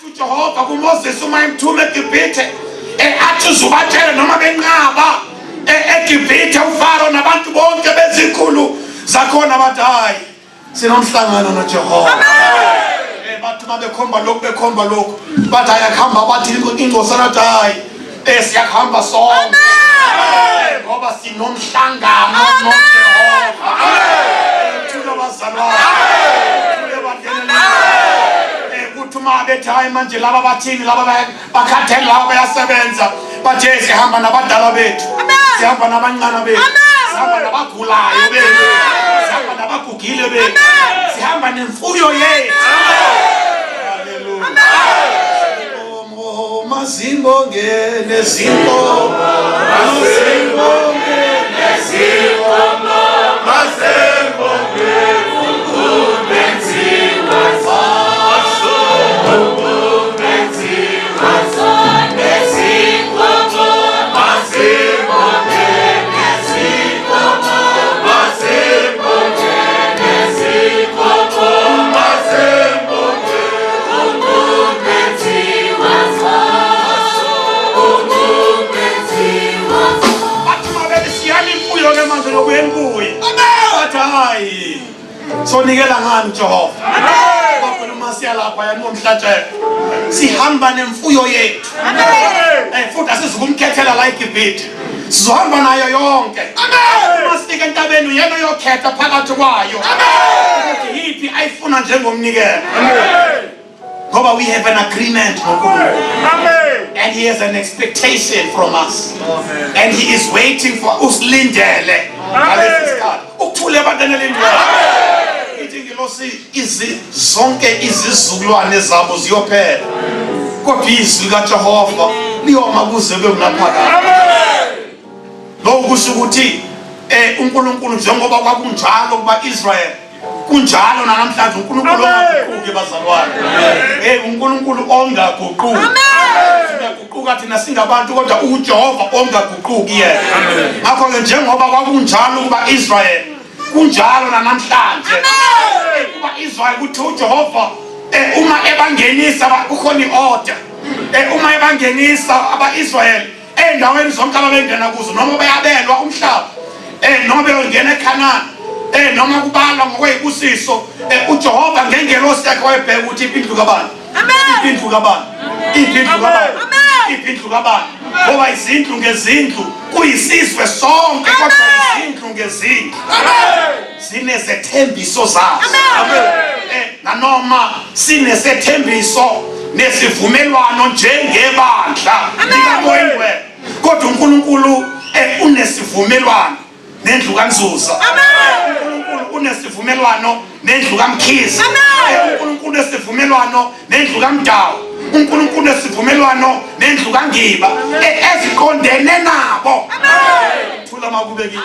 uJehova kuMoses uma emthume eGibhithe athi uzubatshela noma benqaba eGibhithe uFaro nabantu bonke bezikhulu zakhona bathi hayi sinomhlangano noJehova. Bathi mabekhomba lokhu bathi ayakhamba bathi ingosana bathi hayi siyakhamba sonke ngoba sinomhlangano noJehova. Thula bazalwane kuthuma bethi hayi manje laba bathini laba bakhathele laba bayasebenza bathi sihamba nabadala bethu sihamba nabancane bethu sihamba nabagulayo bethu sihamba nabagugile bethu sihamba nemfuyo yethu. Haleluya. Mazimbo ngene zimbo mazimbo ngene zimbo mazimbo sonikela ngani Jehova? Bakhuluma siyalapha yanomhlatshelo sihamba nemfuyo yethu futhi asizukumkhethela la eGibhithe sizohamba nayo yonke. Uma sifika entabeni uyena uyokhetha phakathi kwayo ukuthi yiphi ayifuna njengomnikelo ngoba we have an agreement noNkulunkulu and he has an expectation from us and he is waiting for usilindele ngalesi sikhathi ukuthule ebantwini lendlela zonke izizukulwane zabo ziyophela kodwa izwi likaJehova liyoma kuze kube unaphakade. Lokho kusho ukuthi uNkulunkulu njengoba kwakunjalo kuba Israel kunjalo namhlanje uNkulunkulu ongaguquki bazalwane. uNkulunkulu ongaguquki. Singaguquka thina singabantu kodwa uJehova ongaguquki yena. Ngakho ke njengoba kwakunjalo kuba Israel kunjalo namhlanje kuba Israel kuthi uJehova uma ebangenisa kukhona iorder uma ebangenisa abaIsrael endaweni zonke ababengena kuzo noma bayabelwa umhlaba noma beyongena eKhanani noma kubalwa ngokweyibusiso uJehova ngengelosi yakhe wayebheka ukuthi ipindlu kabani ipindlu kabani ipindlu kabani ipindlu kabani ngoba izindlu ngezindlu kuyisizwe sonke kodwa izindlu ngezindlu sinezethembiso zazo. Nanoma sinesethembiso nesivumelwano njengebandla likaMoyengcwele kodwa uNkulunkulu unesivumelwano nendlu kaNzuza. uNkulunkulu unesivumelwano nendlu kaMkhize. uNkulunkulu unesivumelwano nendlu kaMdawu. uNkulunkulu unesivumelwano nendlu kaNgiba eziqondene nabo. Thula makubekile.